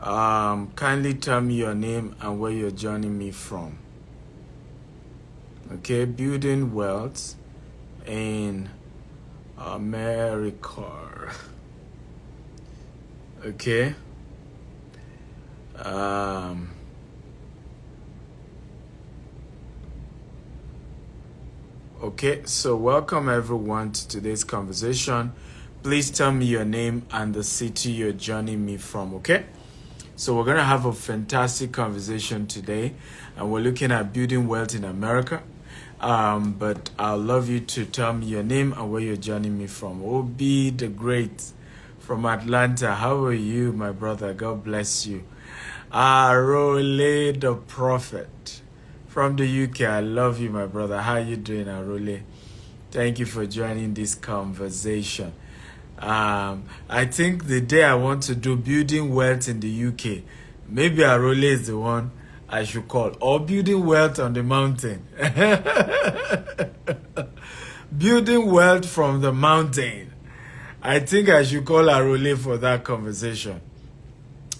Kindly tell me your name and where you're joining me from. Okay, building wealth in America. Okay. Um, okay, so welcome everyone to today's conversation. Please tell me your name and the city you're joining me from, okay? So we're going to have a fantastic conversation today, and we're looking at building wealth in America. But I'd love you to tell me your name and where you're joining me from. Obi the Great from Atlanta. How are you, my brother? God bless you. Arole the Prophet from the UK. I love you, my brother. How are you doing, Arole? Thank you for joining this conversation. I think the day I want to do building wealth in the UK, maybe Arole is the one I should call, or building wealth on the mountain. Building wealth from the mountain. I think I should call Arole for that conversation.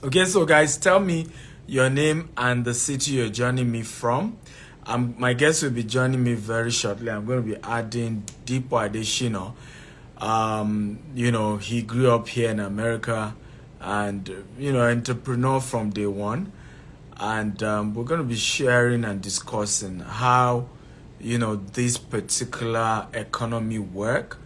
Okay, so guys, tell me your name and the city you're joining me from. My guest will be joining me very shortly. I'm going to be adding Deepo Adeshino. He grew up here in America and, entrepreneur from day one. And we're going to be sharing and discussing how, this particular economy work.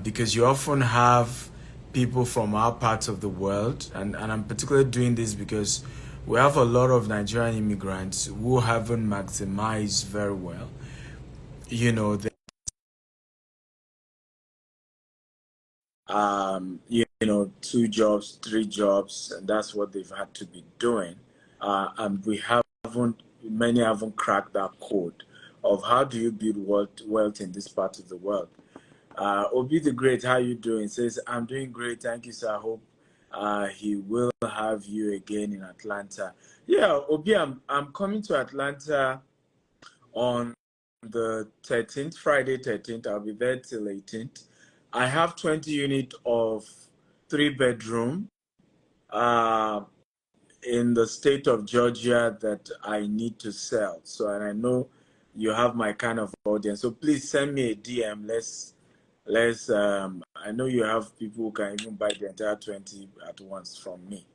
Because you often have people from our parts of the world, and I'm particularly doing this because we have a lot of Nigerian immigrants who haven't maximized very well, the two jobs, three jobs, and that's what they've had to be doing. And many haven't cracked that code of how do you build wealth in this part of the world. Obi the Great, how you doing? Says, I'm doing great. Thank you, sir. I hope he will have you again in Atlanta. Yeah, Obi, I'm coming to Atlanta on the 13th, Friday 13th. I'll be there till 18th. I have 20 units of 3-bedroom in the state of Georgia that I need to sell. So, and I know you have my kind of audience. So please send me a DM. I know you have people who can even buy the entire 20 at once from me.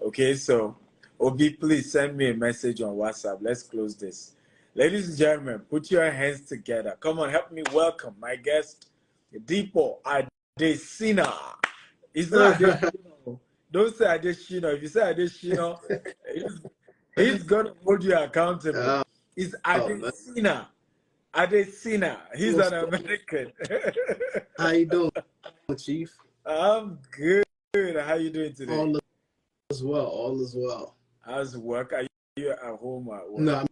Okay, so Obi, please send me a message on WhatsApp. Let's close this. Ladies and gentlemen, put your hands together. Come on, help me welcome my guest, Deepo Adesina. It's not Adesina. Don't say Adesina. If you say Adesina, he's going to hold you accountable. It's Adesina. Adesina. He's an American. How you doing, Chief? I'm good. How you doing today? All is well. All is well. How's work? Are you at home or at work? No, I'm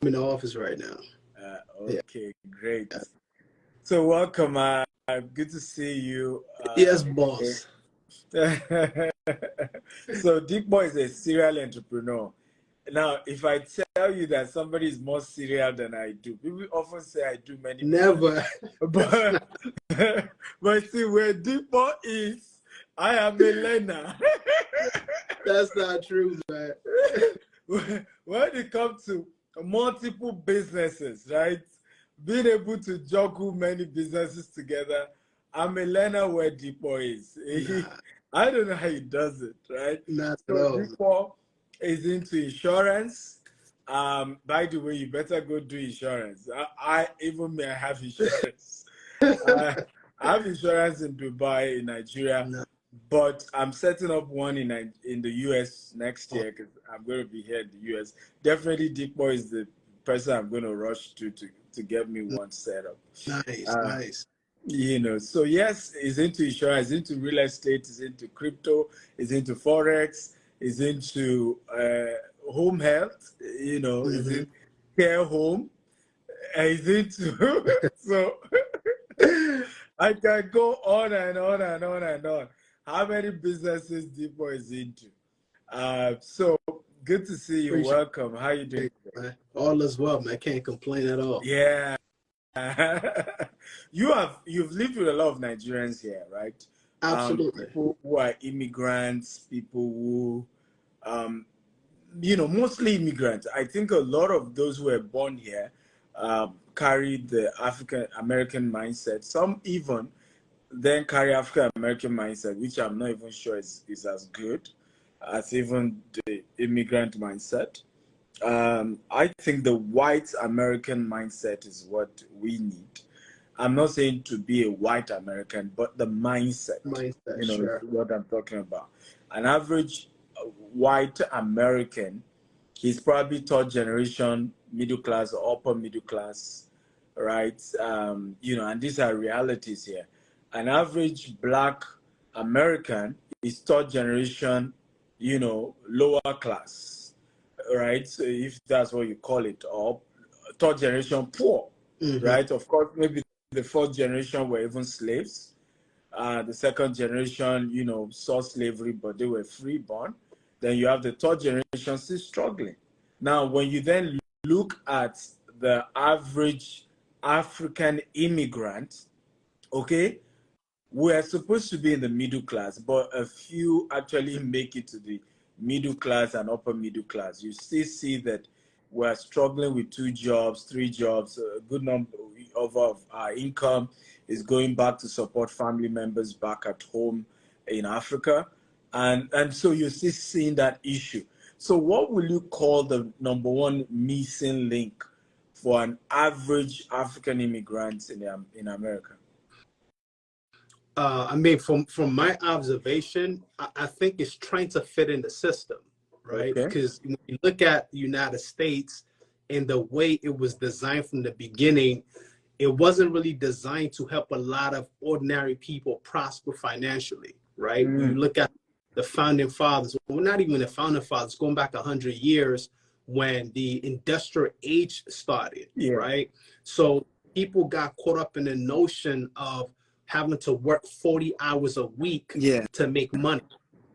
in the office right now. Okay, great. So welcome. Good to see you. Yes, boss. So Dick Boy is a serial entrepreneur. Now, if I tell you that somebody is more serial than I do, people often say I do many. Never. But see, where Deepo is, I am a learner. That's not true, man. When it comes to multiple businesses, right? Being able to juggle many businesses together, I'm a learner where Deepo is. I don't know how he does it, right? Not so at all. Deepo is into insurance. By the way, you better go do insurance. I have insurance. I have insurance in Dubai, in Nigeria, but I'm setting up one in the US next year because I'm going to be here in the US. Definitely, Deepo is the person I'm going to rush to get me one set up. Nice. So yes, he's into insurance, he's into real estate, he's into crypto, he's into forex, he's into home health, he's in care home, he's into so I can go on and on and on and on. How many businesses Deepo is into? So good to see you. Appreciate Welcome. How you doing today? All is well, man. I can't complain at all. Yeah. You've lived with a lot of Nigerians here, right? Absolutely. People who are immigrants, people who mostly immigrants. I think a lot of those who were born here carried the African American mindset. Some even then carry African American mindset, which I'm not even sure is as good as even the immigrant mindset. I think the white American mindset is what we need. I'm not saying to be a white American, but the mindset, Mindset, is sure. what I'm talking about. An average white American, he's probably third generation middle class or upper middle class, right? And these are realities here. An average black American is third generation, lower class, right? So if that's what you call it, or third generation poor, right? Of course, maybe the fourth generation were even slaves. The second generation, saw slavery, but they were freeborn. Then you have the third generation still struggling. Now, when you then look at the average African immigrant, okay, we're supposed to be in the middle class, but a few actually make it to the middle class and upper middle class. You still see that we're struggling with 2 jobs, 3 jobs. A good number of our income is going back to support family members back at home in Africa. And so you're still seeing that issue. So what will you call the number one missing link for an average African immigrant in America? I mean, from my observation, I think it's trying to fit in the system, right? Okay. Because when you look at the United States and the way it was designed from the beginning, it wasn't really designed to help a lot of ordinary people prosper financially, right? When you look at the founding fathers, well, not even the founding fathers, going back 100 years when the industrial age started, right? So people got caught up in the notion of having to work 40 hours a week to make money,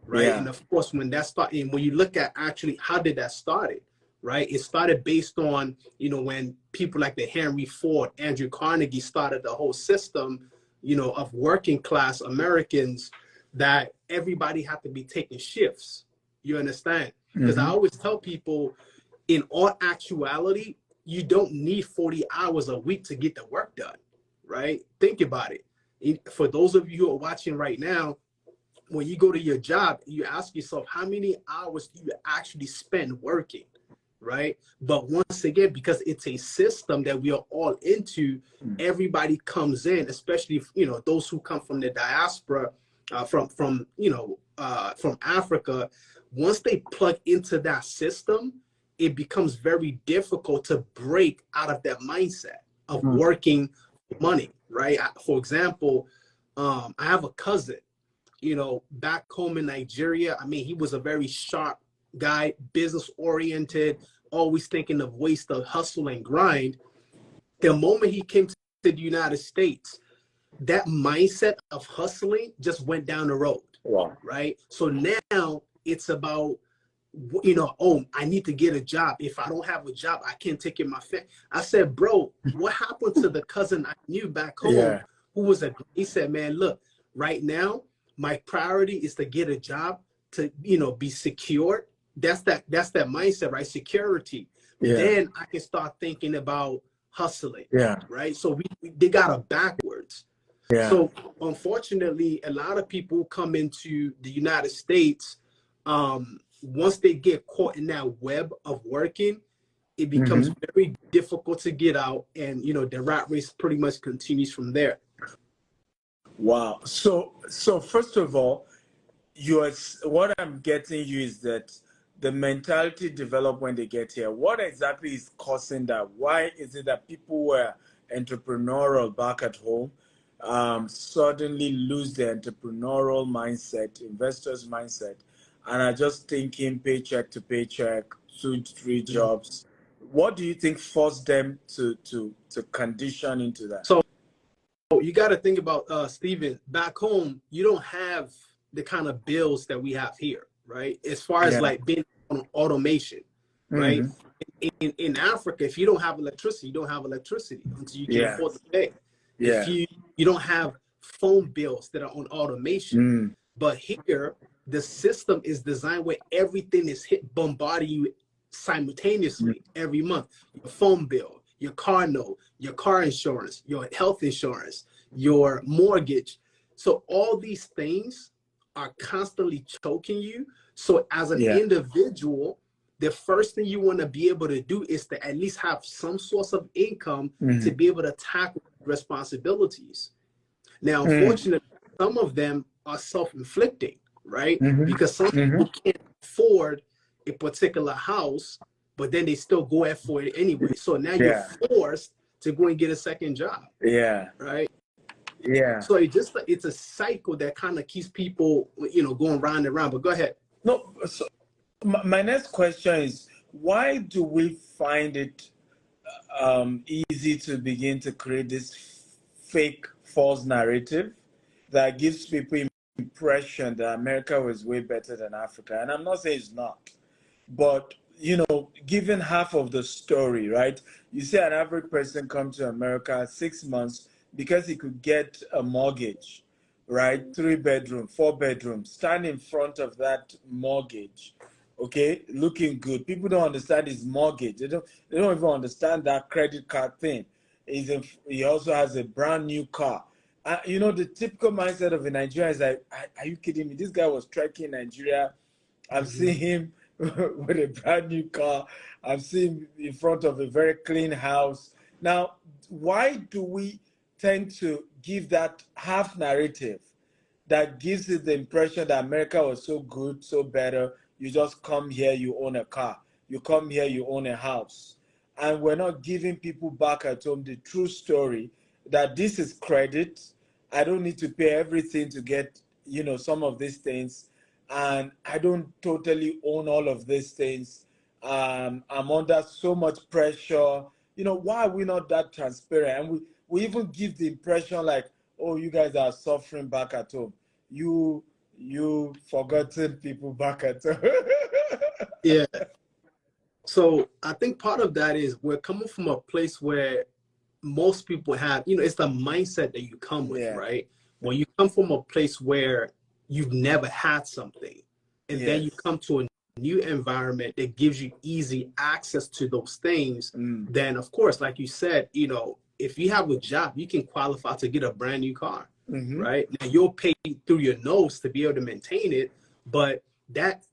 right? And of course, when that started, and when you look at actually how did that started, right? It started based on, when people like the Henry Ford, Andrew Carnegie started the whole system, of working class Americans, that everybody had to be taking shifts. You understand? Because I always tell people, in all actuality, you don't need 40 hours a week to get the work done, right? Think about it. For those of you who are watching right now, when you go to your job, you ask yourself, how many hours do you actually spend working, right? But once again, because it's a system that we are all into, everybody comes in, especially if, those who come from the diaspora, from Africa. Once they plug into that system, it becomes very difficult to break out of that mindset of working money, right? For example, I have a cousin, back home in Nigeria. I mean, he was a very sharp guy, business oriented, always thinking of ways to hustle and grind. The moment he came to the United States, that mindset of hustling just went down the road. Wow. Right? So now it's about, I need to get a job. If I don't have a job, I can't take care of my family. I said, bro, what happened to the cousin I knew back home who was he said, man, look, right now, my priority is to get a job, to, be secured. That's that mindset, right? Security. Then I can start thinking about hustling. Right. So they got it backwards. So unfortunately, a lot of people come into the United States, once they get caught in that web of working, it becomes very difficult to get out, and the rat race pretty much continues from there. Wow. So first of all, what I'm getting you is that the mentality developed when they get here. What exactly is causing that? Why is it that people were entrepreneurial back at home suddenly lose their entrepreneurial mindset, investors mindset, and are just thinking paycheck to paycheck, 2-3 jobs? What do you think forced them to condition into that? So you got to think about, Stephen, back home, you don't have the kind of bills that we have here, right? As far as like being on automation, right? In Africa, if you don't have electricity, you don't have electricity until you can afford to pay. If you don't have phone bills that are on automation. But here, the system is designed where everything is bombarding you simultaneously every month. Your phone bill, your car note, your car insurance, your health insurance, your mortgage. So all these things are constantly choking you. So as an individual, the first thing you want to be able to do is to at least have some source of income to be able to tackle responsibilities. Now, unfortunately, some of them are self-inflicting, right? Because some people can't afford a particular house, but then they still go out for it anyway. So now you're forced to go and get a second job. Right. So it's a cycle that kind of keeps people, going round and round. But go ahead. No, so my next question is, why do we find it easy to begin to create this fake false narrative that gives people impression that America was way better than Africa? And I'm not saying it's not, but given half of the story, right? You see an average person come to America 6 months because he could get a mortgage, right? 3-bedroom, 4-bedroom, stand in front of that mortgage, okay, looking good. People don't understand his mortgage. They don't even understand that credit card thing. He also has a brand new car. The typical mindset of a Nigerian is like, are you kidding me? This guy was trekking Nigeria. I'm seeing him with a brand new car. I'm seeing him in front of a very clean house. Now, why do we tend to give that half narrative that gives it the impression that America was so good, so better? You just come here, you own a car. You come here, you own a house. And we're not giving people back at home the true story that this is credit. I don't need to pay everything to get, some of these things. And I don't totally own all of these things. I'm under so much pressure. Why are we not that transparent? And we even give the impression like, oh, you guys are suffering back at home. You forgotten people back at home. Yeah. So I think part of that is we're coming from a place where most people have, it's the mindset that you come with, right? When you come from a place where you've never had something, and then you come to a new environment that gives you easy access to those things, then of course, like you said, if you have a job, you can qualify to get a brand new car, right? Now you'll pay through your nose to be able to maintain it, but that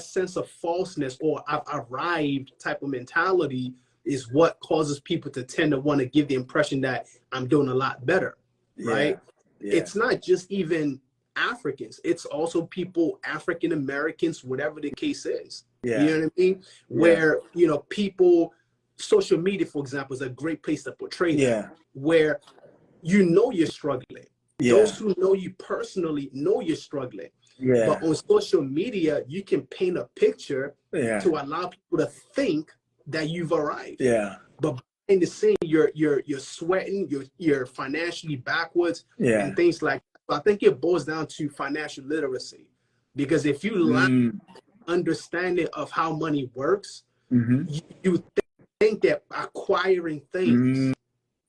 sense of falseness or I've arrived type of mentality is what causes people to tend to want to give the impression that I'm doing a lot better, right? It's not just even Africans. It's also people, African Americans, whatever the case is. You know what I mean? Where, people, social media, for example, is a great place to portray that, where you're struggling. Those who know you personally know you're struggling. But on social media, you can paint a picture to allow people to think that you've arrived. But behind the scene, you're sweating, you're financially backwards, and things like that. So I think it boils down to financial literacy, because if you lack understanding of how money works, you think that acquiring things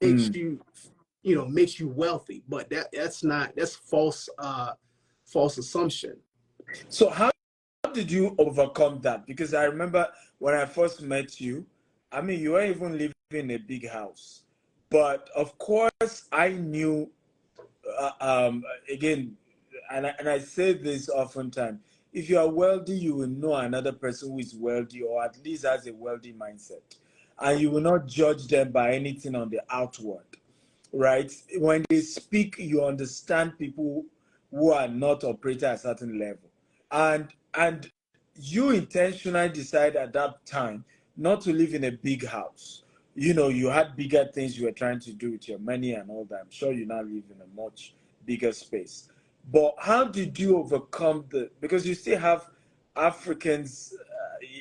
makes you wealthy, but that's false assumption. So how did you overcome that? Because I remember when I first met you, you weren't even living in a big house. But of course, I knew, again, and I say this oftentimes, if you are wealthy, you will know another person who is wealthy or at least has a wealthy mindset. And you will not judge them by anything on the outward, right? When they speak, you understand people who are not operating at a certain level. And you intentionally decide at that time not to live in a big house. You had bigger things you were trying to do with your money and all that. I'm sure you now live in a much bigger space. But how did you overcome because you still have Africans,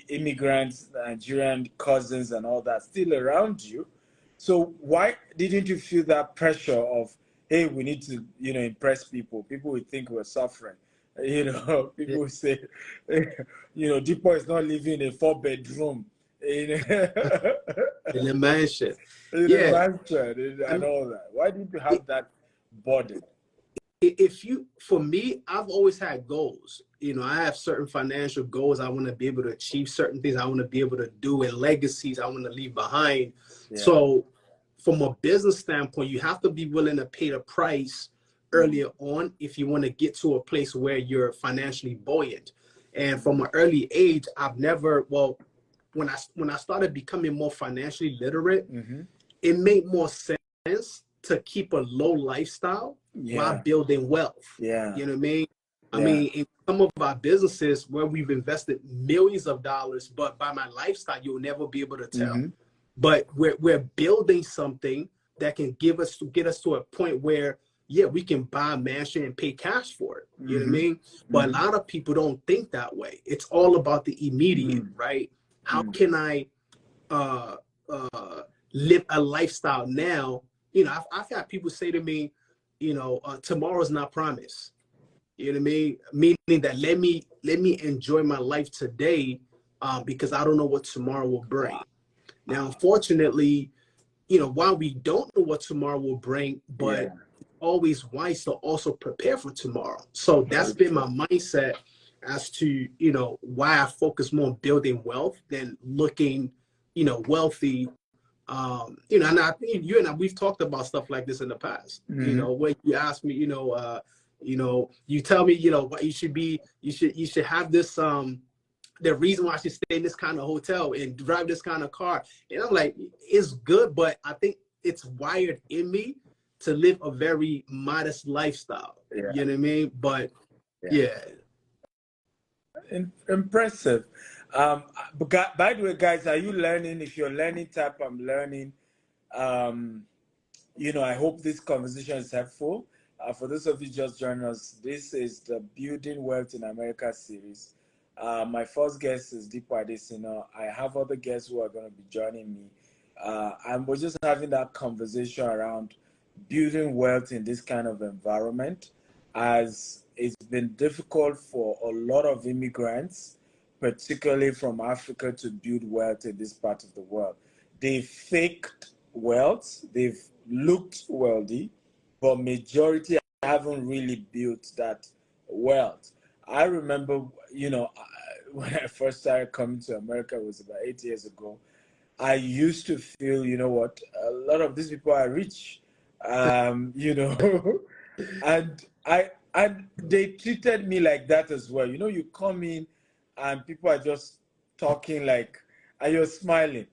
immigrants, Nigerian cousins and all that still around you. So why didn't you feel that pressure of, hey, we need to, impress people. People would think we're suffering. People would say, Deepo is not living in a 4-bedroom. In a mansion. A mansion and all that. Why didn't you have that burden? For me, I've always had goals. you know, I have certain financial goals. I want to be able to achieve certain things I want to be able to do, and legacies I want to leave behind. Yeah. So from a business standpoint, you have to be willing to pay the price earlier on if you want to get to a place where you're financially buoyant. And from an early age, I've never, well, when I started becoming more financially literate, it made more sense to keep a low lifestyle while building wealth. Yeah. You know what I mean? I Yeah. mean, in some of our businesses where we've invested millions of dollars, but by my lifestyle, you'll never be able to tell. But we're building something that can get us to a point where, yeah, we can buy a mansion and pay cash for it. You know what I mean? But a lot of people don't think that way. It's all about the immediate, right? How can I live a lifestyle now? You know, I've had people say to me, you know, tomorrow's not promised. You know what I mean? Meaning that let me enjoy my life today, because I don't know what tomorrow will bring. Now, unfortunately, you know, while we don't know what tomorrow will bring, but it's always wise to also prepare for tomorrow. So that's been my mindset as to, you know, why I focus more on building wealth than looking, you know, wealthy. You know, and I think you and I, we've talked about stuff like this in the past. You know, when you ask me, you know, you tell me, you know, what you should be, you should have this, the reason why I should stay in this kind of hotel and drive this kind of car. And I'm like, it's good, but I think it's wired in me to live a very modest lifestyle. You know what I mean? But yeah. Impressive. But by the way, guys, are you learning? If you're learning, type I'm learning. You know, I hope this conversation is helpful. For those of you just joining us, this is the Building Wealth in America series. My first guest is Deepa Adesina. I have other guests who are going to be joining me. And we're just having that conversation around building wealth in this kind of environment, as it's been difficult for a lot of immigrants, particularly from Africa, to build wealth in this part of the world. They've faked wealth, they've looked wealthy, but majority haven't really built that wealth. I remember, you know, when I first started coming to America, it was about 8 years ago. I used to feel, you know what, a lot of these people are rich, you know, and they treated me like that as well. You know, you come in and people are just talking like, and you're smiling.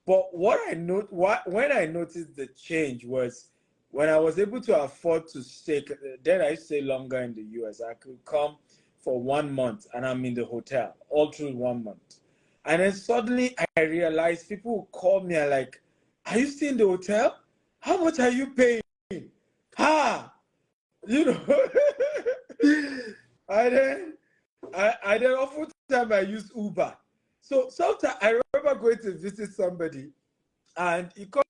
But when I noticed the change was when I was able to afford to stay. Then I stay longer in the US. I could come for 1 month and I'm in the hotel all through 1 month. And then suddenly I realized people would call me and like, are you still in the hotel? How much are you paying? Ha! You know. and then often time I use Uber. So sometimes I remember going to visit somebody and it cost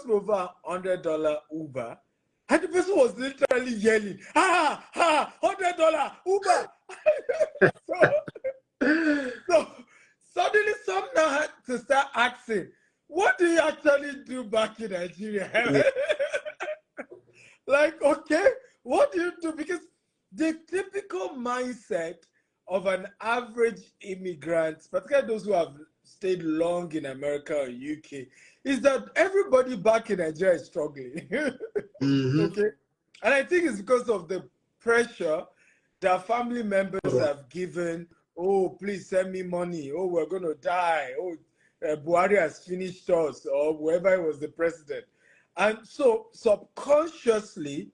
me over $100 Uber. And the person was literally yelling, $100 Uber. so suddenly some now had to start asking, what do you actually do back in Nigeria? Like, okay, what do you do? Because the typical mindset of an average immigrant, particularly those who have stayed long in America or UK, is that everybody back in Nigeria is struggling. Okay? And I think it's because of the pressure that family members have given. Oh, please send me money. Oh, we're going to die. Oh, Buhari has finished us, or whoever was the president. And so subconsciously,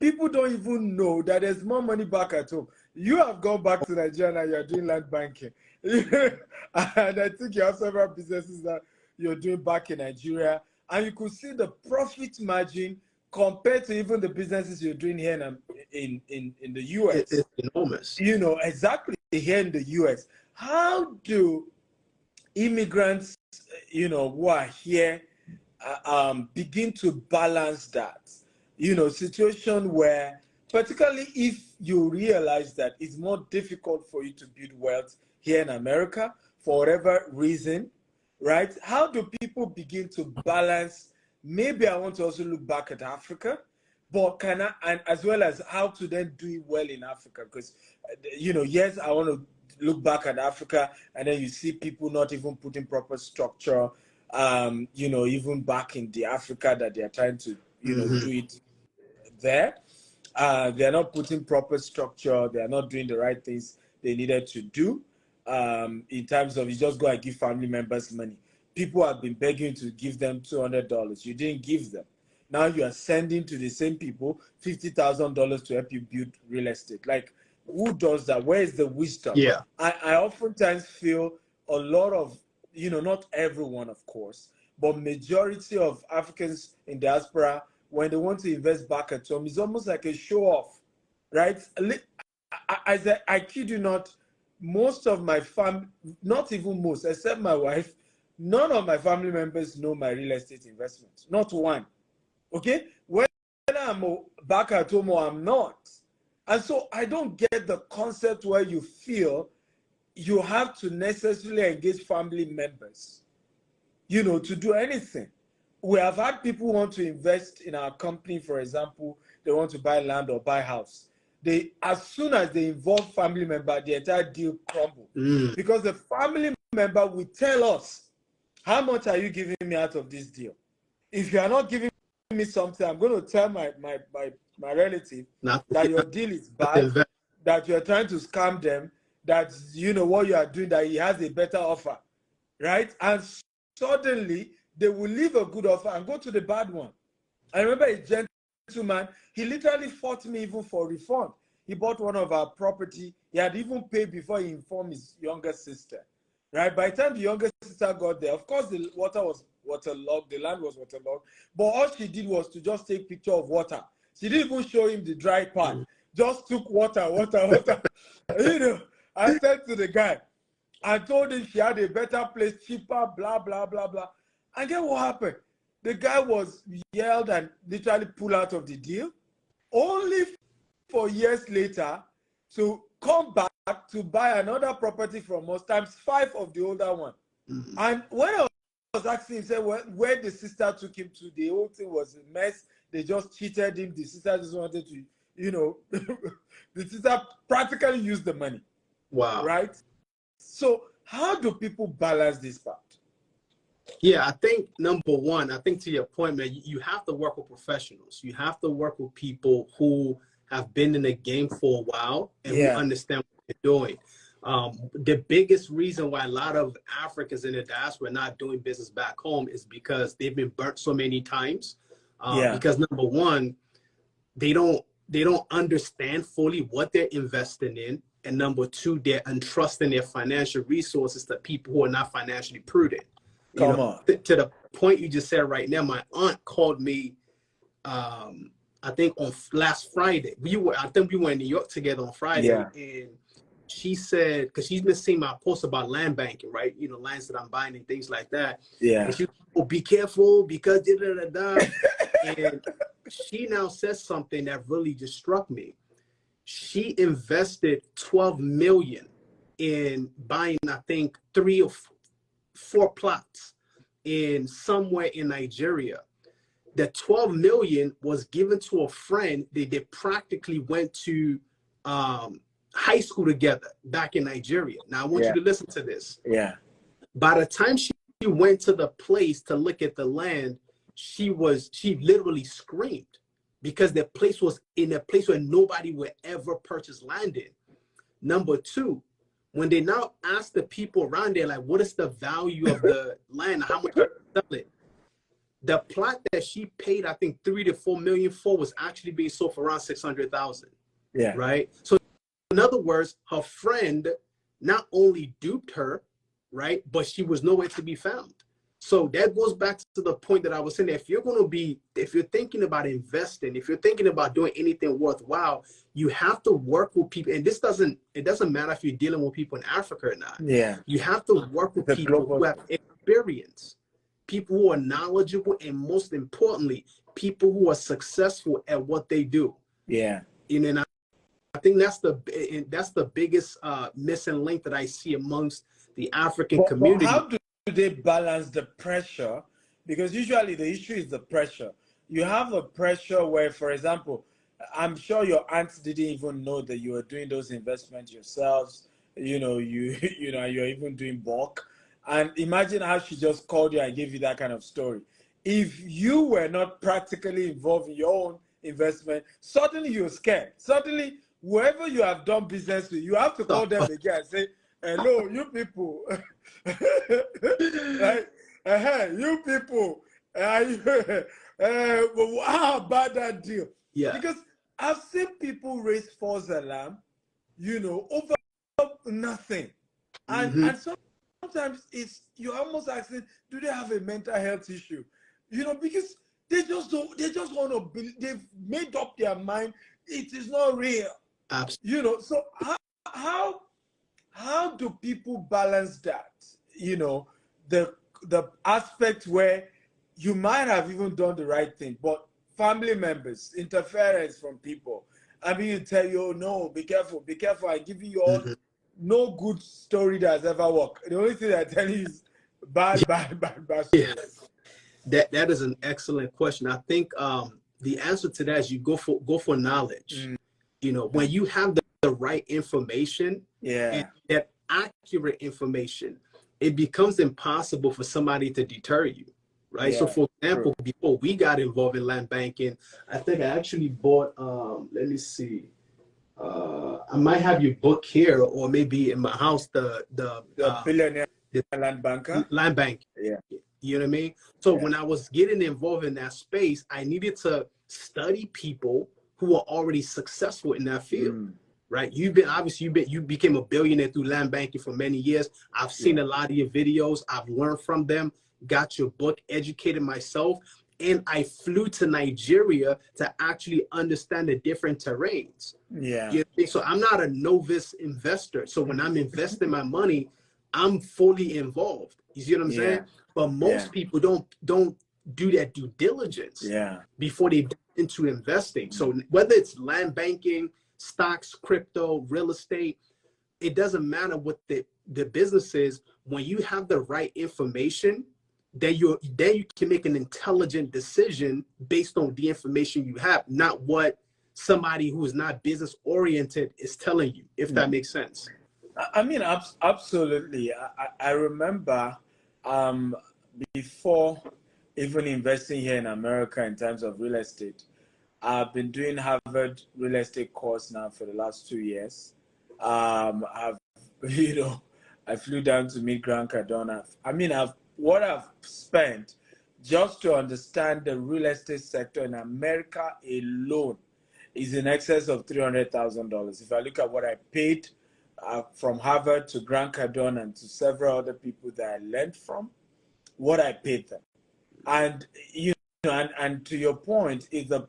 people don't even know that there's more money back at home. You have gone back to Nigeria and you're doing land banking. And I think you have several businesses that you're doing back in Nigeria. And you could see the profit margin compared to even the businesses you're doing here in the US. It's enormous. You know, exactly here in the US. How do immigrants, you know, who are here begin to balance that? You know, situation where, particularly if you realize that it's more difficult for you to build wealth here in America for whatever reason, right? How do people begin to balance? Maybe I want to also look back at Africa, but can I, and as well as how to then do it well in Africa? Because, yes, I want to look back at Africa, and then you see people not even putting proper structure, even back in the Africa that they are trying to, do it there. They are not putting proper structure. They are not doing the right things they needed to do. In terms of, you just go and give family members money. People have been begging to give them $200. You didn't give them. Now you are sending to the same people $50,000 to help you build real estate. Like, who does that? Where is the wisdom? Yeah. I oftentimes feel a lot of, not everyone, of course, but majority of Africans in diaspora, when they want to invest back at home, it's almost like a show off, right? I kid you not, most of my family, not even most, except my wife, none of my family members know my real estate investments. Not one. Okay? Whether I'm back at home or I'm not. And so I don't get the concept where you feel you have to necessarily engage family members, to do anything. We have had people want to invest in our company, for example, they want to buy land or buy house. As soon as they involve family member, the entire deal crumbles. Because the family member will tell us, how much are you giving me out of this deal? If you are not giving me something, I'm going to tell my relative that your deal is bad, that you're trying to scam them, that what you are doing, that he has a better offer, right? And suddenly they will leave a good offer and go to the bad one. I remember a gentleman, he literally fought me even for refund. He bought one of our property. He had even paid before he informed his younger sister, right? By the time the younger sister got there, of course the water was waterlogged, the land was waterlogged, but all she did was to just take picture of water. She didn't even show him the dry part. Just took water. I said to the guy, I told him she had a better place, cheaper, blah, blah, blah, blah. And guess what happened? The guy was yelled and literally pulled out of the deal, only for years later to come back to buy another property from us, times 5 of the older one. And when I was asking him, say, where the sister took him to, the whole thing was a mess. They just cheated him. The sister just wanted to, the sister practically used the money. Wow. Right? So how do people balance this part? Yeah, I think number one, I think to your point, man, you have to work with professionals. You have to work with people who have been in the game for a while and who understand what they're doing. The biggest reason why a lot of Africans in the diaspora are not doing business back home is because they've been burnt so many times. Because number one, they don't understand fully what they're investing in. And number two, they're entrusting their financial resources to people who are not financially prudent. To the point you just said right now, my aunt called me, I think on last Friday. I think we were in New York together on Friday. And she said, because she's been seeing my posts about land banking, right? Lands that I'm buying and things like that. And she be careful because and she now says something that really just struck me. She invested $12 million in buying, I think, 3 or 4 plots in somewhere in Nigeria. The $12 million was given to a friend. They practically went to high school together back in Nigeria. Now I want you to listen to this. By the time she went to the place to look at the land, she literally screamed because the place was in a place where nobody would ever purchase land in. Number two, when they now ask the people around there, like, what is the value of the land? How much are you sell it? The plot that she paid, I think, 3 to 4 million for was actually being sold for around 600,000. Right. So in other words, her friend not only duped her, right, but she was nowhere to be found. So that goes back to the point that I was saying, if you're thinking about investing, if you're thinking about doing anything worthwhile, you have to work with people. And it doesn't matter if you're dealing with people in Africa or not. You have to work with people who have experience, people who are knowledgeable, and most importantly, people who are successful at what they do. And I think that's the biggest missing link that I see amongst the African community. But how do they balance the pressure? Because usually the issue is the pressure. you have a pressure where, for example, I'm sure your aunts didn't even know that you were doing those investments yourselves. You're even doing bulk. And imagine how she just called you and gave you that kind of story. If you were not practically involved in your own investment, suddenly you're scared. Suddenly, whoever you have done business with, you have to call them again and say, hello, you people. Right? You people. Well, how about that deal? Yeah. Because I've seen people raise false alarm, over nothing. And sometimes you're almost asking, do they have a mental health issue? Because they just want to be, they've made up their mind it is not real. Absolutely. So how how do people balance that? The aspect where you might have even done the right thing, but family members, interference from people, I mean, you tell you, oh, no, be careful, I give you all no good story that has ever worked. The only thing I tell you is bad Yeah. stories. That is an excellent question. I think the answer to that is you go for knowledge. When you have the right information and that accurate information, it becomes impossible for somebody to deter you, right? So for example, before we got involved in land banking, I think I actually bought, let me see, I might have your book here or maybe in my house, the billionaire land banker. Land bank. Yeah. You know what I mean? So when I was getting involved in that space, I needed to study people who are already successful in that field. Right? You became a billionaire through land banking for many years. I've seen a lot of your videos. I've learned from them, got your book, educated myself, and I flew to Nigeria to actually understand the different terrains. Yeah. You know, so I'm not a novice investor. So when I'm investing my money, I'm fully involved. You see what I'm saying? But most people don't do that due diligence before they get into investing. So whether it's land banking, stocks, crypto, real estate, it doesn't matter what the business is. When you have the right information, then you can make an intelligent decision based on the information you have, not what somebody who is not business oriented is telling you, if that makes sense. I mean, absolutely. I remember before even investing here in America in terms of real estate, I've been doing Harvard real estate course now for the last 2 years. I flew down to meet Grant Cardone. I mean, what I've spent just to understand the real estate sector in America alone is in excess of $300,000. If I look at what I paid from Harvard to Grant Cardone and to several other people that I learned from, what I paid them. And and to your point,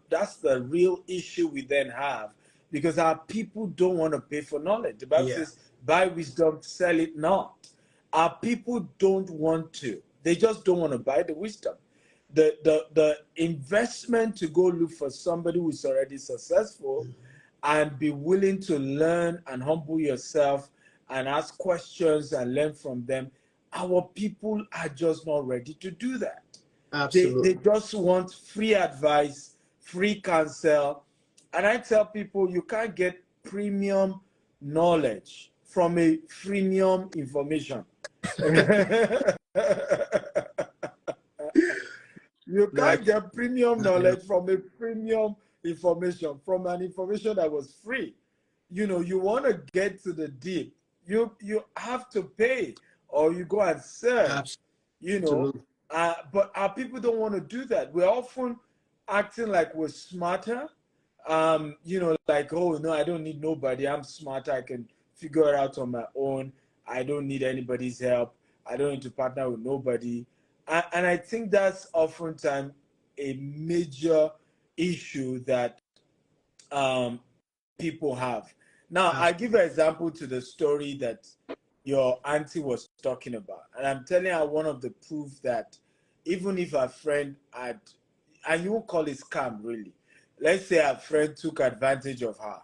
that's the real issue we then have, because our people don't want to pay for knowledge. The Bible says, buy wisdom, sell it not. Our people don't want to. They just don't want to buy the wisdom. The investment to go look for somebody who's already successful and be willing to learn and humble yourself and ask questions and learn from them, our people are just not ready to do that. Absolutely. They just want free advice, free counsel. And I tell people, you can't get premium knowledge from a freemium information. You can't get premium knowledge from a premium information, from an information that was free. You want to get to the deep, you have to pay, or you go and search. But our people don't want to do that. We're often acting like we're smarter. Like, oh no, I don't need nobody. I'm smarter. I can figure it out on my own. I don't need anybody's help. I don't need to partner with nobody. And I think that's oftentimes a major issue that people have. Now, I give an example to the story that your auntie was talking about. And I'm telling her one of the proof that even if a friend had, and you won't call it scam really. Let's say a friend took advantage of her.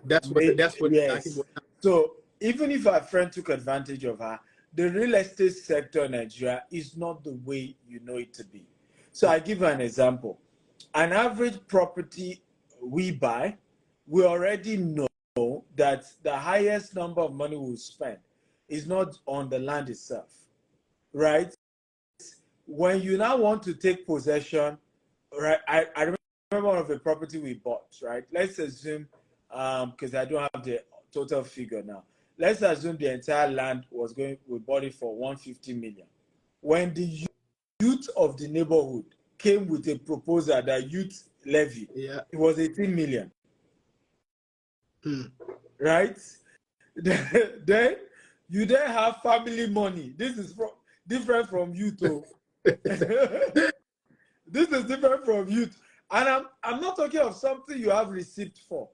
That's what. Yes. So even if a friend took advantage of her, the real estate sector in Nigeria is not the way you know it to be. So I give an example. an average property we buy, we already know that the highest number of money we'll spend is not on the land itself, right? When you now want to take possession, right? I remember one of the property we bought, right? Let's assume, because I don't have the total figure now. Let's assume the entire land we bought it for 150 million. When the youth of the neighborhood came with a proposal that youth levy, it was 18 million. Right? Then you then have family money. This is different from youth. This is different from youth. And I'm not talking of something you have receipt for.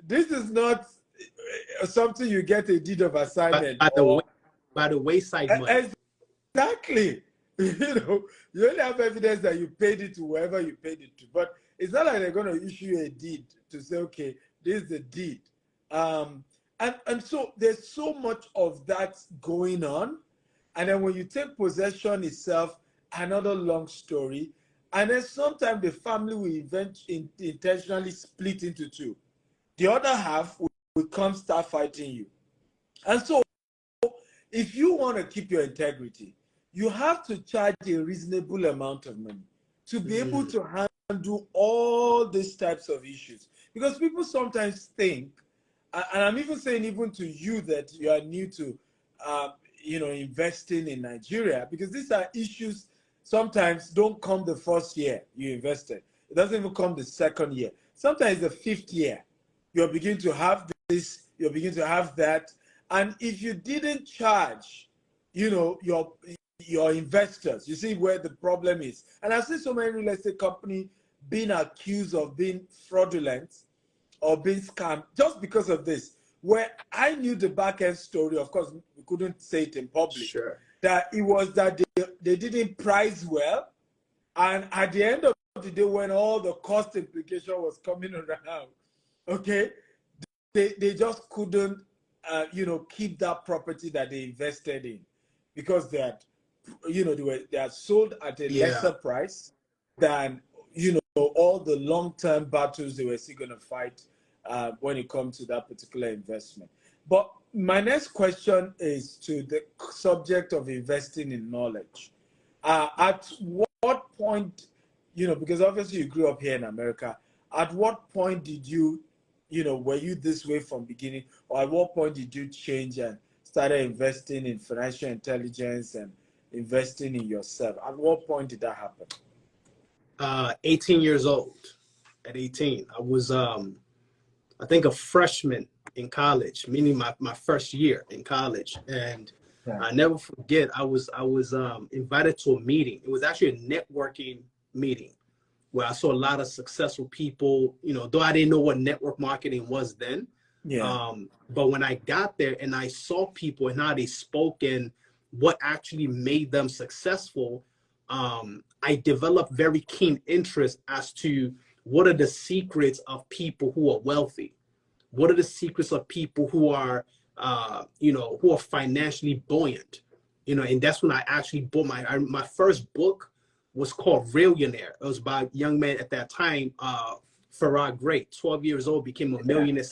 This is not something you get a deed of assignment. By the wayside money. Exactly. You only have evidence that you paid it to whoever you paid it to. But it's not like they're going to issue a deed to say, okay, this is the deed. And so there's so much of that going on. And then when you take possession itself, another long story. And then sometimes the family will intentionally split into two. The other half will come start fighting you. And so if you want to keep your integrity, you have to charge a reasonable amount of money to be able to handle all these types of issues. Because people sometimes think, and I'm even saying even to you that you are new to, investing in Nigeria, because these are issues sometimes don't come the first year you invested. It doesn't even come the second year. Sometimes the fifth year, you're beginning to have this, you're beginning to have that. And if you didn't charge, your investors, you see where the problem is. And I've seen so many real estate companies being accused of being fraudulent or being scammed just because of this. Where I knew the back end story, of course, we couldn't say it in public. Sure. That it was that they didn't price well. And at the end of the day, when all the cost implication was coming around, okay, they just couldn't, keep that property that they invested in because they had, they had sold at a lesser price than, all the long-term battles they were still going to fight when it comes to that particular investment. But my next question is to the subject of investing in knowledge. At what point, because obviously you grew up here in America, at what point did you, were you this way from beginning, or at what point did you change and started investing in financial intelligence and investing in yourself? At what point did that happen? 18 years old. At 18, I was, I think, a freshman in college, meaning my first year in college. And I never forget, I was invited to a meeting. It was actually a networking meeting where I saw a lot of successful people, though I didn't know what network marketing was then. But when I got there and I saw people and how they spoke and what actually made them successful, I developed very keen interest as to what are the secrets of people who are wealthy. What are the secrets of people who are, who are financially buoyant? And that's when I actually bought my first book was called Millionaire. It was by a young man at that time, Farrah Gray, 12 years old, became a millionaire.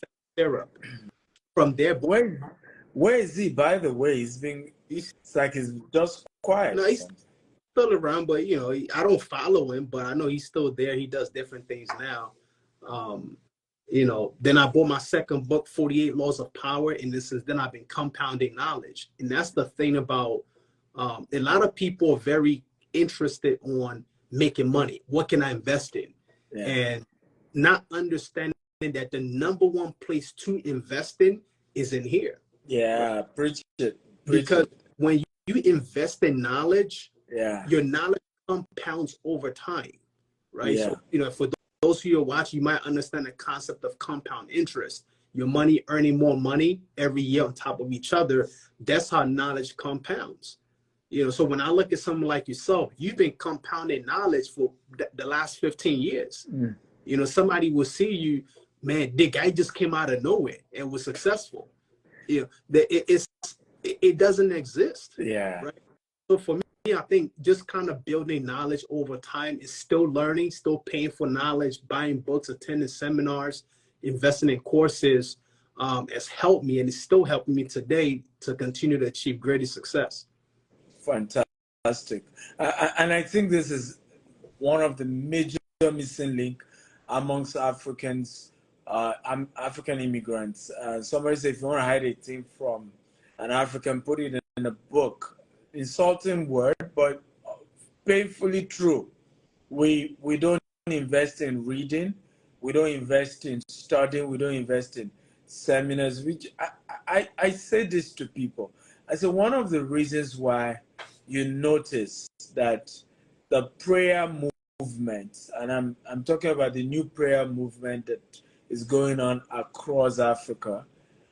From there, where is he, by the way? It's like he's just quiet. No, he's still around, but I don't follow him, but I know he's still there. He does different things now. Then I bought my second book, 48 Laws of Power, and then I've been compounding knowledge. And that's the thing about a lot of people are very interested on making money. What can I invest in? And not understanding that the number one place to invest in is in here. Preach it. Because when you invest in knowledge, your knowledge compounds over time, right? So, for those who are watching, you might understand the concept of compound interest. Your money earning more money every year on top of each other. That's how knowledge compounds. So when I look at someone like yourself, you've been compounding knowledge for the last 15 years. Somebody will see you, man, the guy just came out of nowhere and was successful. It doesn't exist. Right? So for me, I think just kind of building knowledge over time is still learning, still paying for knowledge, buying books, attending seminars, investing in courses has helped me, and it's still helping me today to continue to achieve greater success. Fantastic. And I think this is one of the major missing link amongst Africans, African immigrants. Somebody said, if you want to hide a thing from an African, put it in a book. Insulting word, but painfully true. We don't invest in reading. We don't invest in studying. We don't invest in seminars. Which I say this to people. I say one of the reasons why you notice that the prayer movement, and I'm talking about the new prayer movement that is going on across Africa,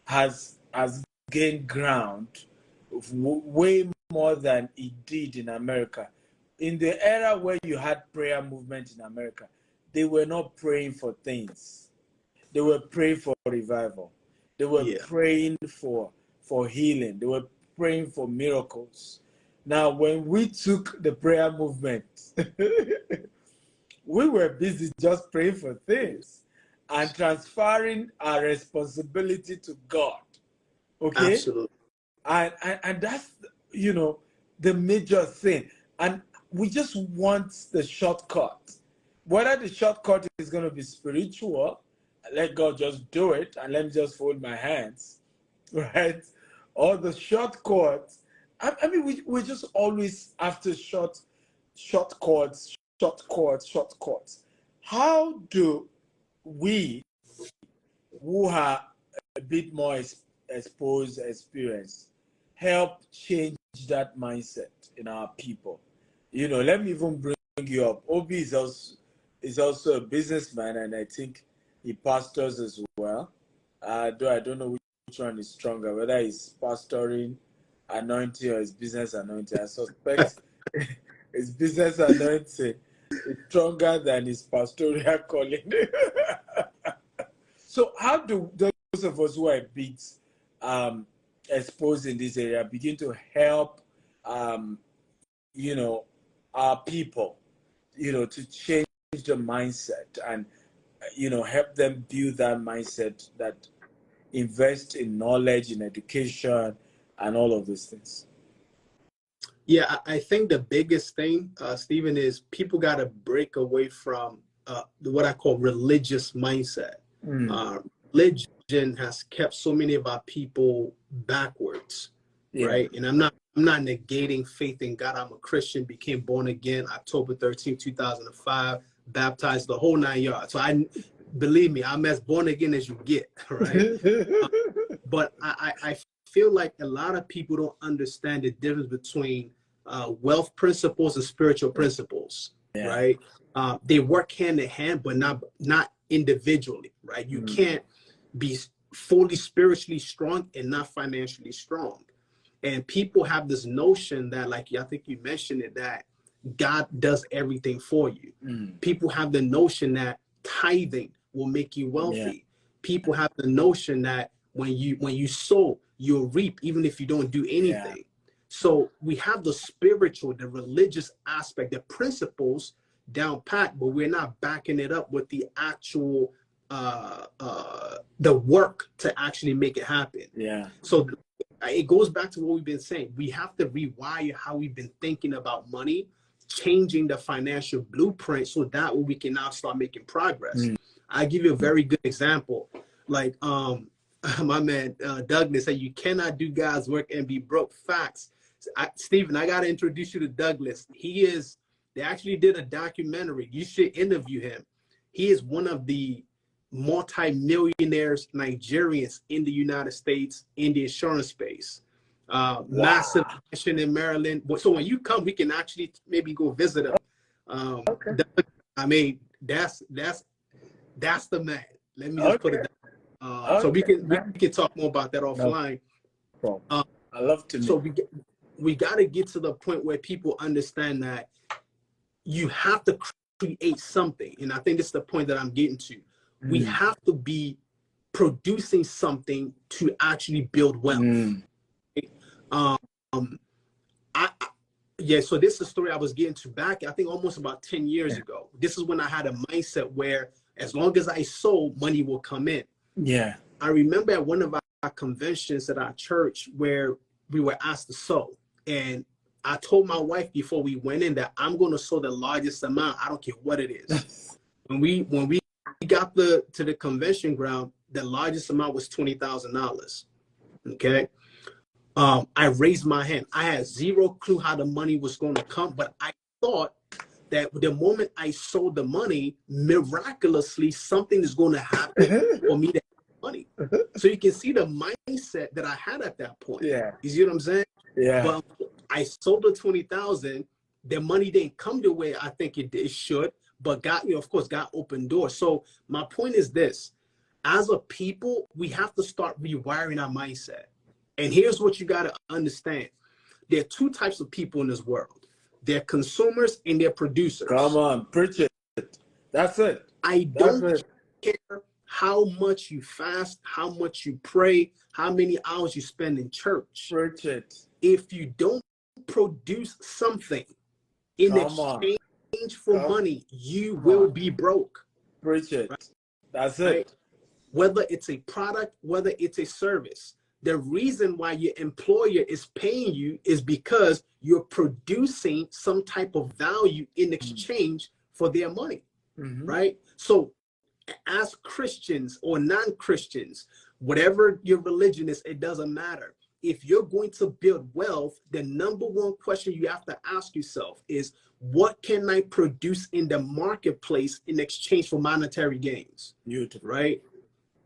has gained ground way more than it did in America. In the era where you had prayer movement in America, they were not praying for things. They were praying for revival. They were praying for healing. They were praying for miracles. Now, when we took the prayer movement, we were busy just praying for things and transferring our responsibility to God. Okay? Absolutely. And that's, you know, the major thing. And we just want the shortcut. Whether the shortcut is going to be spiritual, let God just do it and let me just fold my hands, right? Or the shortcut. I mean, we just always after shortcuts. How do we, who are a bit more exposed, experienced, help change that mindset in our people? You know, let me even bring you up. Obi is also a businessman, and I think he pastors as well. Though I don't know which one is stronger, whether he's pastoring anointing or his business anointing. I suspect his business anointing is stronger than his pastoral calling. So how do those of us who are a bit exposed in this area begin to help, you know, our people, you know, to change the mindset and, you know, help them build that mindset that invest in knowledge, in education, and all of these things? Yeah, I think the biggest thing, Stephen, is people got to break away from what I call religious mindset. Religion has kept so many of our people backwards, right? And I'm not negating faith in God. I'm a Christian, became born again October 13, 2005, baptized the whole 9 yards. So believe me, I'm as born again as you get, right? But I feel like a lot of people don't understand the difference between wealth principles and spiritual principles, right? They work hand in hand, but not individually, right? You can't be fully spiritually strong and not financially strong. And people have this notion that, like I think you mentioned it, that God does everything for you. People have the notion that tithing will make you wealthy. People have the notion that when you sow, you'll reap, even if you don't do anything. So we have the spiritual, the religious aspect, the principles down pat, but we're not backing it up with the actual the work to actually make it happen. So it goes back to what we've been saying. We have to rewire how we've been thinking about money, changing the financial blueprint so that way we can now start making progress. I give you a very good example. Like my man Douglas said, you cannot do God's work and be broke. Facts. Stephen, I got to introduce you to Douglas. They actually did a documentary. You should interview him. He is one of the multi-millionaires Nigerians in the United States in the insurance space. Massive mansion in Maryland. So when you come, we can actually maybe go visit him. I mean, that's the man. Let me just put it down. So we can talk more about that offline. I love to. So we got to get to the point where people understand that you have to create something, and I think this is the point that I'm getting to. We have to be producing something to actually build wealth. Yeah, so this is a story I was getting to back, I think almost about 10 years ago. This is when I had a mindset where as long as I sold, money will come in. Yeah. I remember at one of our conventions at our church where we were asked to sow. And I told my wife before we went in that I'm going to sow the largest amount. I don't care what it is. When we got to the convention ground, the largest amount was $20,000. Okay. I raised my hand. I had zero clue how the money was going to come, but I thought that the moment I sold the money, miraculously something is going to happen for me to have money. So you can see the mindset that I had at that point. Yeah. You see what I'm saying? Yeah. But I sold the 20,000. The money didn't come the way I think it should, but God, of course, God opened doors. So my point is this: as a people, we have to start rewiring our mindset. And here's what you got to understand. There are two types of people in this world. They're consumers and they're producers. Come on, preach it. That's it. I don't care how much you fast, how much you pray, how many hours you spend in church. Preach it. If you don't produce something in exchange for money, you will be broke. Preach it. Right? That's it. Right? Whether it's a product, whether it's a service. The reason why your employer is paying you is because you're producing some type of value in exchange for their money, right? So as Christians or non-Christians, whatever your religion is, it doesn't matter. If you're going to build wealth, the number one question you have to ask yourself is, what can I produce in the marketplace in exchange for monetary gains? Beautiful. Right?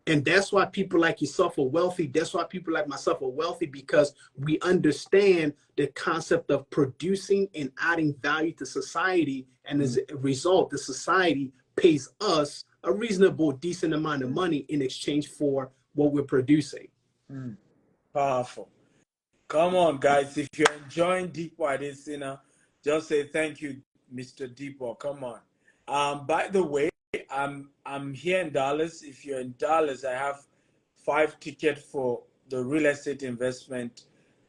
And that's why people like yourself are wealthy. That's why people like myself are wealthy, because we understand the concept of producing and adding value to society. And as a result, the society pays us a reasonable, decent amount of money in exchange for what we're producing. Powerful. Come on, guys. If you're enjoying Deepo Adesina, just say thank you, Mr. Deepo. Come on. By the way, I'm here in Dallas. If you're in Dallas, I have 5 tickets for the real estate investment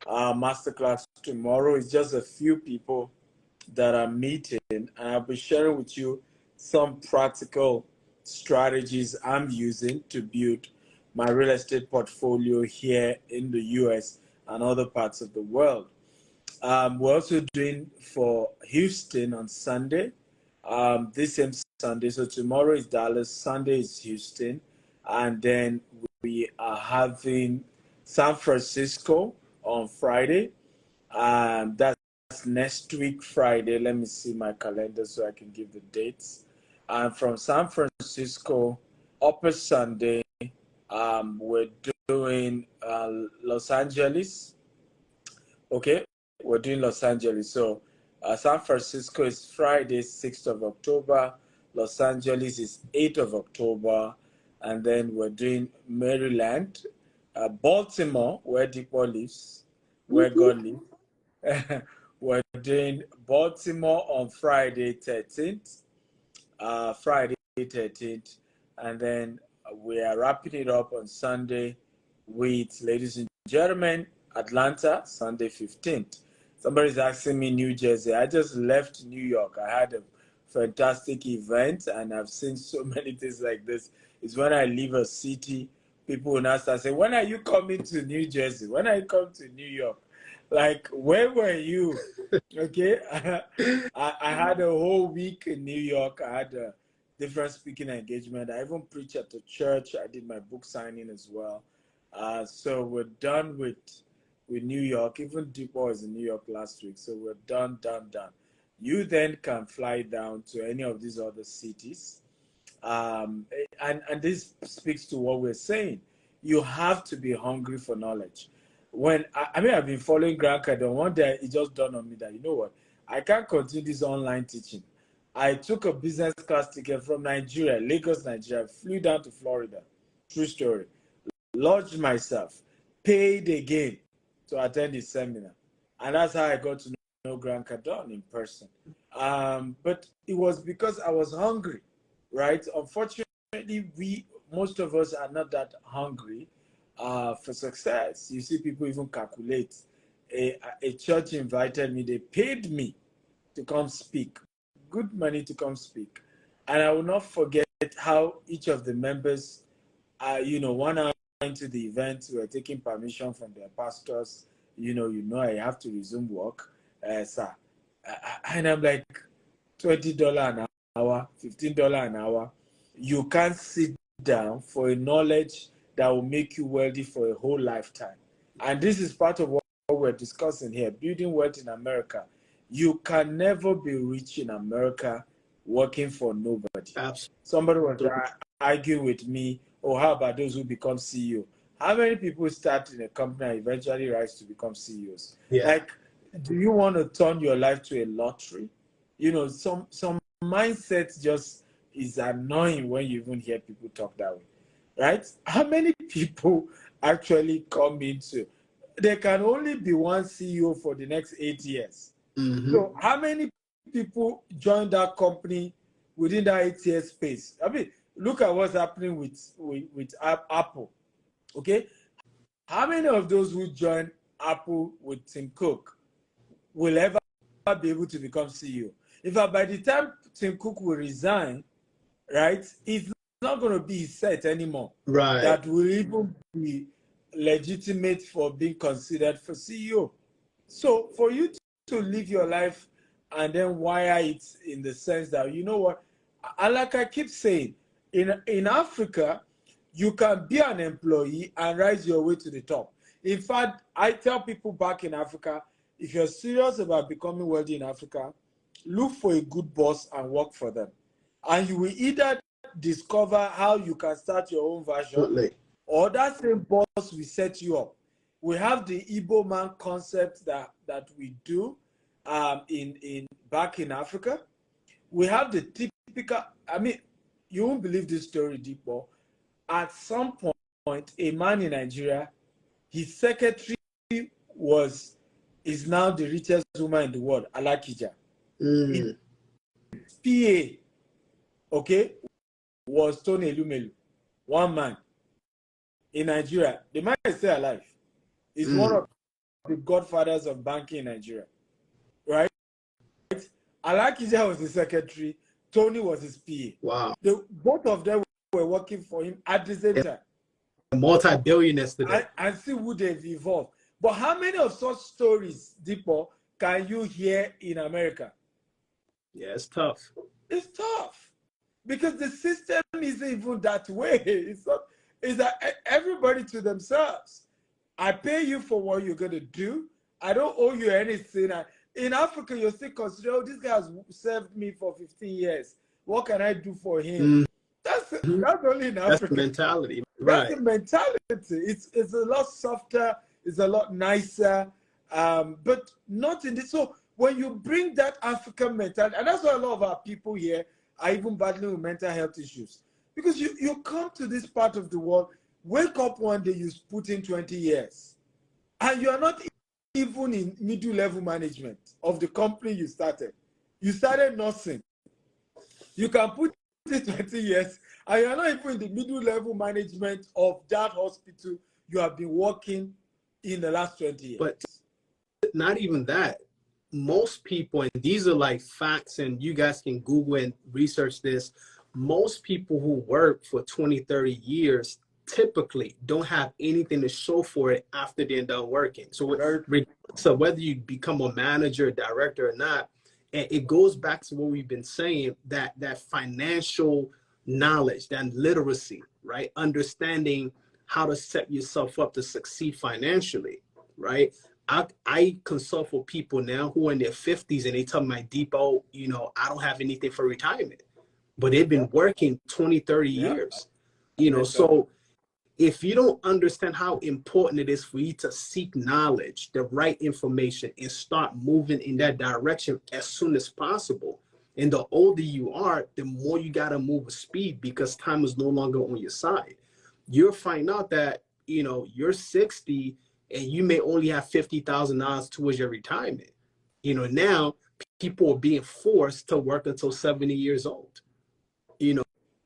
masterclass tomorrow. It's just a few people that I'm meeting, and I'll be sharing with you some practical strategies I'm using to build my real estate portfolio here in the US and other parts of the world. We're also doing for Houston on Sunday, this same Sunday. So tomorrow is Dallas, Sunday is Houston, and then we are having San Francisco on Friday. That's next week, Friday. Let me see my calendar so I can give the dates. From San Francisco, Upper Sunday, we're doing Los Angeles. Okay, we're doing Los Angeles. So San Francisco is Friday, 6th of October. Los Angeles is 8th of October. And then we're doing Maryland, Baltimore, where Deepo lives, where God lives. We're doing Baltimore on Friday, 13th. Friday, 13th. And then we are wrapping it up on Sunday with, ladies and gentlemen, Atlanta, Sunday 15th. Somebody's asking me New Jersey. I just left New York. I had a fantastic event, and I've seen so many things like this. It's when I leave a city, people will now start saying, when are you coming to New Jersey? When are you coming to New York? Like, where were you? Okay. I had a whole week in New York. I had a different speaking engagement. I even preached at the church. I did my book signing as well. So we're done with New York. Even Deepo was in New York last week. So we're done. You then can fly down to any of these other cities. And this speaks to what we're saying. You have to be hungry for knowledge. I've been following Grant Cardone. One day it just dawned on me that, you know what, I can't continue this online teaching. I took a business class ticket from Nigeria, Lagos, Nigeria, flew down to Florida. True story. Lodged myself, paid again to attend his seminar. And that's how I got to know Grant Cardone in person. But it was because I was hungry, right? Unfortunately, most of us are not that hungry for success. You see people even calculate a church invited me. They paid me to come speak, good money to come speak. And I will not forget how each of the members, one hour into the event, were taking permission from their pastors. I have to resume work, sir. And I'm like, $20 an hour, $15 an hour. You can't sit down for a knowledge that will make you wealthy for a whole lifetime. And this is part of what we're discussing here, building wealth in America. You can never be rich in America working for nobody. Absolutely. Somebody was arguing with me, oh, how about those who become CEO? How many people start in a company and eventually rise to become CEOs? Yeah. Like, do you want to turn your life to a lottery? Some mindset just is annoying when you even hear people talk that way, right? How many people actually come into, there can only be one CEO for the next 8 years. Mm-hmm. So how many people join that company within that 8 year space? I mean, look at what's happening with Apple, okay? How many of those who join Apple with Tim Cook will ever be able to become CEO? In fact, by the time Tim Cook will resign, right, it's not going to be his set anymore. Right. That will even be legitimate for being considered for CEO. So for you to live your life and then wire it in the sense that, you know what, and like I keep saying, in Africa, you can be an employee and rise your way to the top. In fact, I tell people back in Africa, if you're serious about becoming wealthy in Africa, look for a good boss and work for them. And you will either discover how you can start your own version, Absolutely. or that same boss will set you up. We have the Igbo man concept that we do in back in Africa. We have the typical, I mean, you won't believe this story, Deepo. At some point, a man in Nigeria, his secretary is now the richest woman in the world, Alakija. Mm. His PA, okay, was Tony Elumelu, one man in Nigeria. The man is still alive. He's one of the godfathers of banking in Nigeria, right? Alakija was the secretary. Tony was his PA. Wow. Both of them were working for him at the same time. Multi-billionaires today. And see who they've evolved. But how many of such stories, Deepo, can you hear in America? Yeah, it's tough. It's tough. Because the system isn't even that way. It's that everybody to themselves. I pay you for what you're going to do. I don't owe you anything. In Africa, you're still considering, oh, this guy has served me for 15 years. What can I do for him? That's only in Africa. That's the mentality. Right. That's the mentality. It's a lot softer. It's a lot nicer. But not in this. So when you bring that African mentality, and that's why a lot of our people here are even battling with mental health issues. Because you come to this part of the world, wake up one day, you put in 20 years. And you are not even in middle level management of the company you started. You started nursing. You can put in 20 years, and you are not even in the middle level management of that hospital you have been working in the last 20 years. But not even that. Most people, and these are like facts, and you guys can Google and research this, most people who work for 20, 30 years typically don't have anything to show for it after they're done working. So whether you become a manager, director or not, and it goes back to what we've been saying, that financial knowledge, that literacy, right? Understanding how to set yourself up to succeed financially, right? I consult for people now who are in their 50s and they tell me, Depot, I don't have anything for retirement, but they've been working 20, 30 years, so if you don't understand how important it is for you to seek knowledge, the right information, and start moving in that direction as soon as possible, and the older you are, the more you got to move with speed because time is no longer on your side. You'll find out that, you're 60 and you may only have $50,000 towards your retirement. Now people are being forced to work until 70 years old.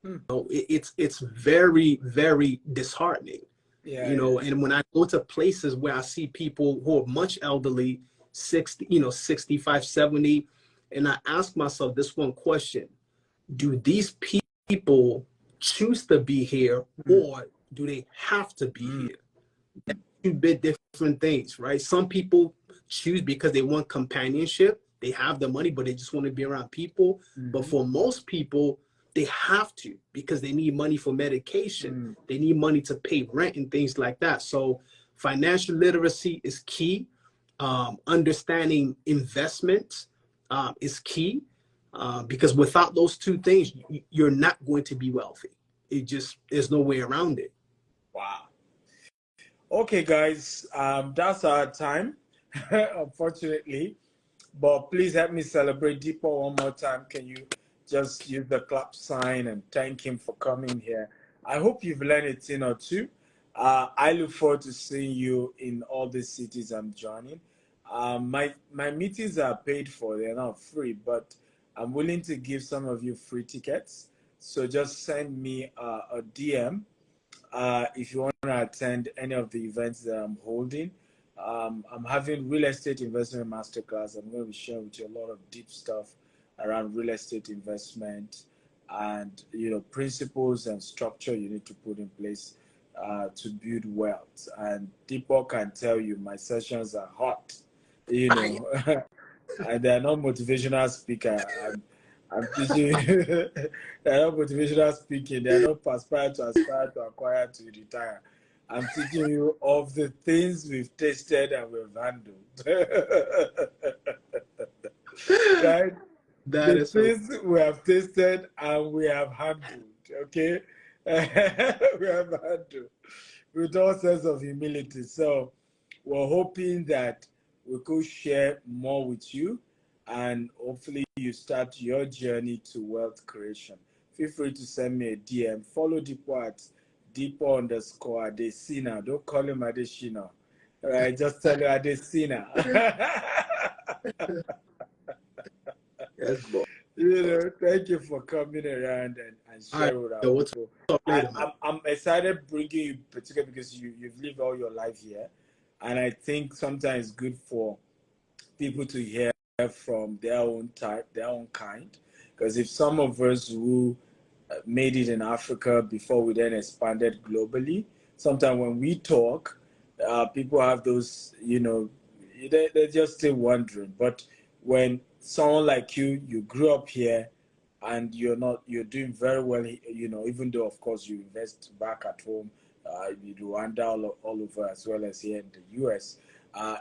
It's very, very disheartening. Yeah, You know, yeah. and when I go to places where I see people who are much elderly, 60, 65, 70, and I ask myself this one question: do these people choose to be here, Mm, or do they have to be mm, here? Two bit different things, right? Some people choose because they want companionship. They have the money, but they just want to be around people. But mhm, for most people, they have to because they need money for medication. mm. They need money to pay rent and things like that. So financial literacy is key. Understanding investment is key because without those two things, you're not going to be wealthy. It just there's no way around it. Wow. Okay, guys, that's our time, unfortunately. But please help me celebrate Deepo one more time. Can you just use the clap sign and thank him for coming here? I hope you've learned a thing or two. I look forward to seeing you in all the cities I'm joining. My meetings are paid for; they're not free, but I'm willing to give some of you free tickets. So just send me a DM if you want to attend any of the events that I'm holding. I'm having real estate investment masterclass. I'm going to be sharing with you a lot of deep stuff around real estate investment and principles and structure you need to put in place to build wealth. And Deepak can tell you my sessions are hot, you know, and they're not motivational speaker. I'm teaching. They're not motivational speaking. They're not aspire to acquire to retire. I'm teaching you of the things we've tasted and we've handled. Right? That The is so. things we have tasted and we have handled. Okay? We have handled with all sense of humility. So we're hoping that we could share more with you and hopefully you start your journey to wealth creation. Feel free to send me a DM. Follow Deepo at Deepo_Adesina. Don't call him Adesina. All right, just tell him Adesina. Yes, boy. Thank you for coming around and All right, sharing with our yo, we'll people. talk I, later, man. I'm excited bringing you, particularly because you've lived all your life here, and I think sometimes it's good for people to hear from their own type, their own kind. Because if some of us who made it in Africa before we then expanded globally, sometimes when we talk, people have those, they're just still wondering. But when someone like you grew up here and you're doing very well, even though, of course, you invest back at home, in Rwanda, all over, as well as here in the US.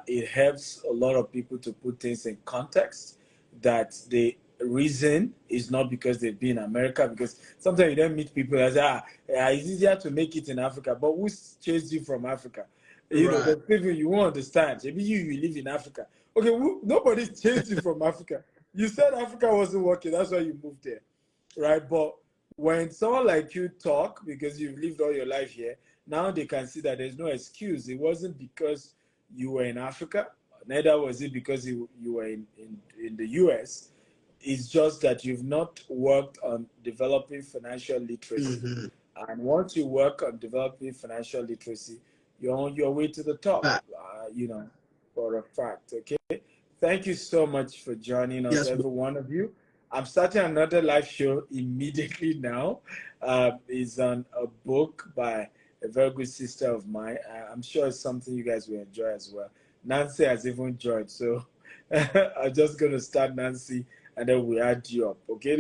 It helps a lot of people to put things in context that the reason is not because they've been in America, because sometimes you don't meet people that say, it's easier to make it in Africa, but who chased you from Africa? Right, The people you won't understand. Maybe you live in Africa. Okay, nobody chased you from Africa. You said Africa wasn't working, that's why you moved there, right? But when someone like you talk, because you've lived all your life here, now they can see that there's no excuse. It wasn't because you were in Africa, neither was it because you were in the US. It's just that you've not worked on developing financial literacy. mm-hmm. And once you work on developing financial literacy, you're on your way to the top, Right. for a fact. Okay. Thank you so much for joining us, Yes, boy. every one of you. I'm starting another live show immediately now. It's on a book by a very good sister of mine. I'm sure it's something you guys will enjoy as well. Nancy has even joined, so I'm just going to start Nancy and then we add you up. Okay.